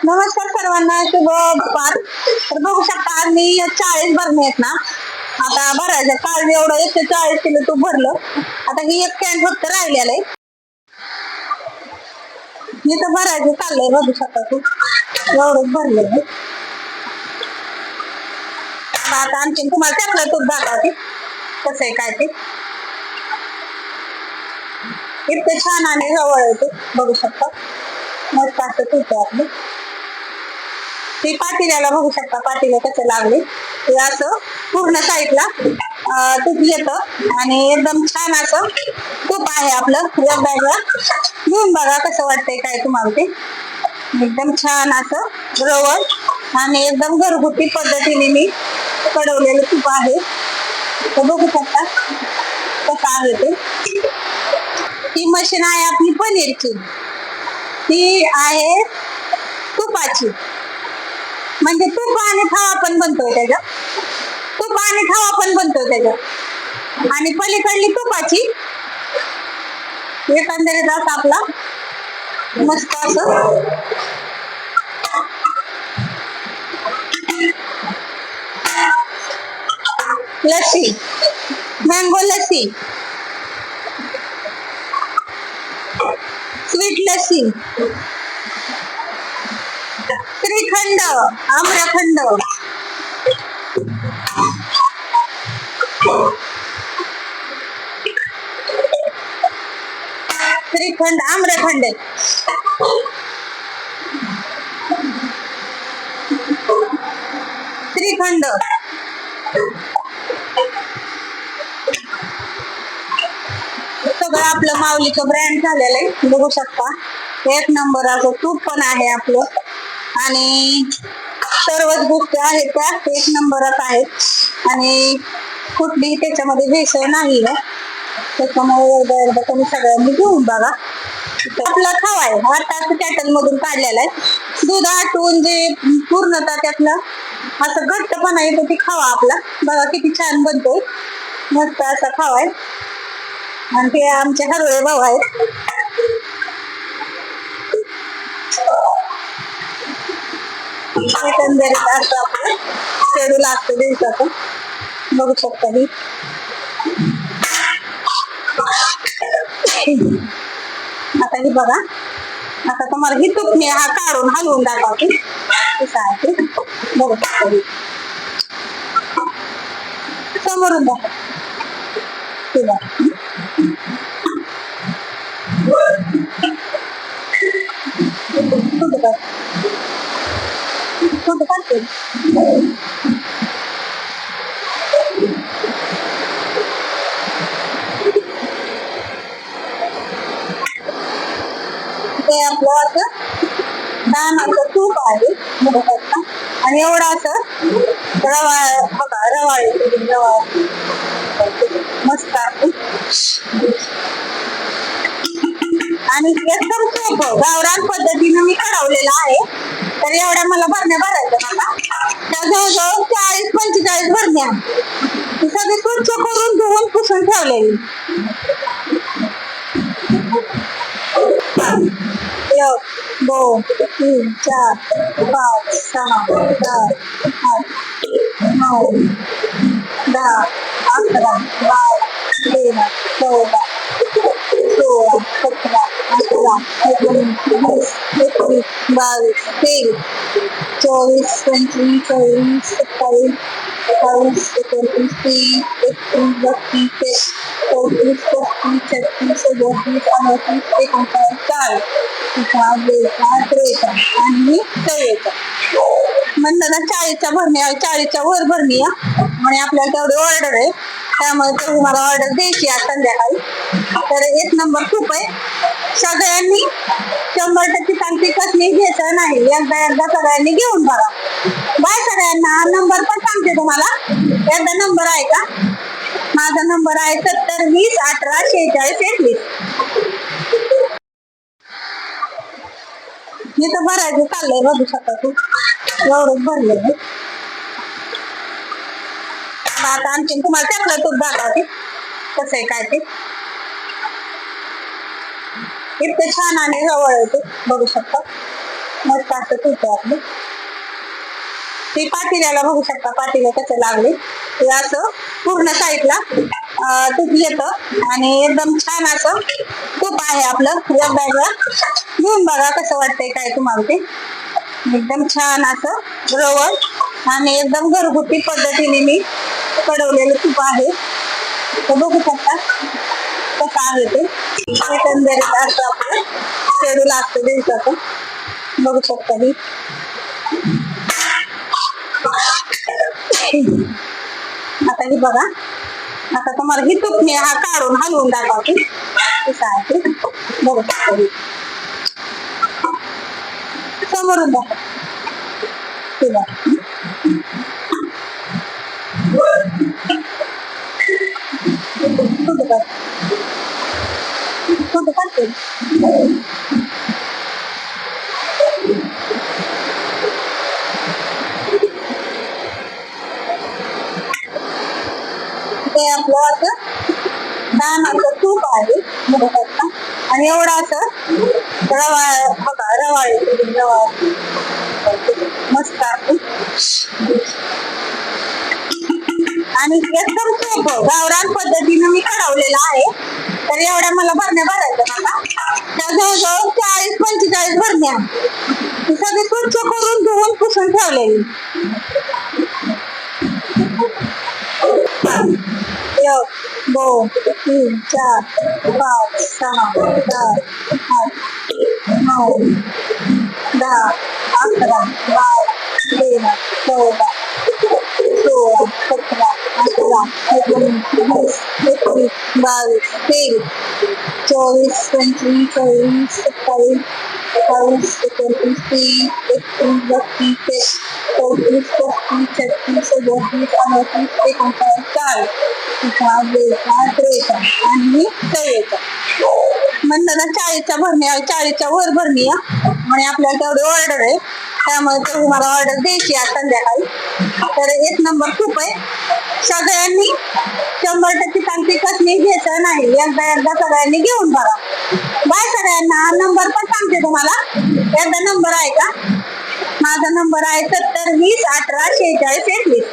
नमस्कार सर्वांना, शुभ दुपार. तर बघू शकता आज मी 40 भरणे आहेत ना, आता भरायचं. काल एवढं 140 किलो तूप भरलं. आता ही एक कॅन फक्त राहिलेलं आहे, मी तर भरायचं चाललंय. बघू शकता तू एवढंच भरलेलं आहे. आता आणखी तुम्हाला त्यातलं तूप दाखवते कसं आहे काय ते. इतकं छान आणि जवळ येते, बघू शकता. मस्त असं तूप आहे आपलं. ते पातेल्याला बघू शकता, पातेलं कसं लागले ते असं पूर्ण साईडला तूप येतं आणि एकदम छान असं तूप आहे आपलं. एकदा घेऊन बघा कसं वाटतंय काय तुम्हाला ते. एकदम छान असं रवळ आणि एकदम घरगुती पद्धतीने मी कडवलेलं तूप आहे. तर बघू शकता कसं आहे ते. ही मशीन आहे आपली पनीरची, ती आहे तुपाची. म्हणजे तूप आणि खावा पण बनतोय त्याच्यात, तूप आणि खावा पण बनतोय त्याच्यात. आणि पलीकडली तुपाची एकंदरीत असं आपला मस्त असं लस्सी, मँगो लस्सी, स्वीट लस्सी, श्रीखंड, आम्रखंड, श्रीखंड, आम्रखंड, श्रीखंड, सगळं आपलं माऊलीचं ब्रँड झालेलं आहे. बघू शकता एक नंबर असं तूप पण आहे आपलं आणि सर्वच गोष्टी आहेत त्या एक नंबरच आहेत आणि कुठलीही त्याच्यामध्ये भेसळ नाही आहे. त्याच्यामुळे एकदा तुम्ही सगळ्यांनी घेऊन बघा. आपला खावा आहे आता कॅटल मधून काढलेला आहे. दूध आटून जे पूर्णतः त्यातलं असं घट्टपणा येतो ते खावा आपला. बघा किती छान बनतो, मस्त असा खावा आहे. आणि ते आमचे हरवळे भाऊ आहेत. एकंदरीत असं आपलं शेड्यूल असतं दिवसाचं. बघू शकता ही आता ही बघा. आता तुम्हाला ही तूप मी हा काढून हलवून दाखवते कसं आहे ते. बघू शकता ही समोरून दाखव. ते आपलं असं छान असं तूप आहे बघू शकता. आणि एवढा असं रवा बघा, रवा रवा मस्त आहे आणि एकदम सोपं गावरान पद्धतीने मी काढवलेलं आहे. तर एवढ्या मला भरण्या भरायचं मला. त्या जवळजवळ 40-45 भरण्या सगळे स्वच्छ करून धुवून पुसून ठेवलेली. 1, 2, 3, 4, 5, 6, 7, 8, 9, 10, 11, 12, 13, 14, 16, 17, 18, 19, 20, 21, 22, 23, 24, 25, 26, 27, 28, 29, 30, 31, 32, 33, 34, 35, 40, 43 आणि 44. म्हणलं ना 40च्या भरण्या, 40च्या वर भरणी आणि आपल्याला तेवढी ऑर्डर आहे. त्यामुळे तेवढी मला ऑर्डर द्यायची आज संध्याकाळी. तर एक नंबर खूप आहे. सगळ्यांनी 100% सांगते कसली भेसळ नाही. एकदा सगळ्यांनी घेऊन बघा. बाय सगळ्यांना. नंबर पण सांगते तुम्हाला, एकदा नंबर आहे का. माझा नंबर आहे 70 20 18 46 21. मी तर भरायचं चाललंय. बघू शकता तू एवढंच भरलेलं आहे. आता आणखी तुम्हाला त्यातलं तूप दाखवते कसं आहे काय ते. इतकं छान आणि जवळ येते, बघू शकता. मस्त असं तूप आहे आपलं. ते पातेल्याला बघू शकता पातेलं कसं लागले ते असं पूर्ण साईडला तूप येतं आणि एकदम छान असं तूप आहे आपलं. एकदा घेऊन बघा कसं वाटतंय काय तुम्हाला ते. एकदम छान असं रवळ आणि एकदम घरगुती पद्धतीने मी कडवलेलं तूप आहे. तर बघू शकता कसं आहे ते. एकंदरीत असं आपलं शेड्यूल असतं दिवसाचं. बघू शकता ही आता ही बघा. आता तुम्हाला ही तुपणी हा काढून हलवून दाखवते कसं आहे ते. बघू शकता ही समोरून दाखव कुठं काढते ते आपलं असं छान असं तूप आहे बघू शकता. आणि एवढं असं रवा बघा रवा रवा मस्त आहे आणि एकदम सोपं गावरान पद्धतीनं मी काढवलेलं आहे. तर एवढ्या मला भरण्या भरायचं मला त्या जवळजवळ 40-45 भरण्या सगळे स्वच्छ करून धुवून पुसून ठेवलेली. 1 2 3 4 5 6 7 8 9 10 11 12 13 14 16 17 18 19 20 21 22 23 24 25 26 27 28 29 30 31 32 33 34 35 36 आणि 44 म्हणलं ना 40च्या भरण्या 40च्या वर भरणी आणि आपल्याला तेवढी ऑर्डर आहे. त्यामुळे तेवढी मला ऑर्डर द्यायची आज संध्याकाळी. तर 1 नंबर खूप आहे. सगळ्यांनी 100% सांगते कसली घ्यायचं नाही. एकदा सगळ्यांनी घेऊन बघा. बाय सगळ्यांना. नंबर पण सांगते तुम्हाला. एकदा नंबर आहे का माझा नंबर आहे 70 20 18 46 21.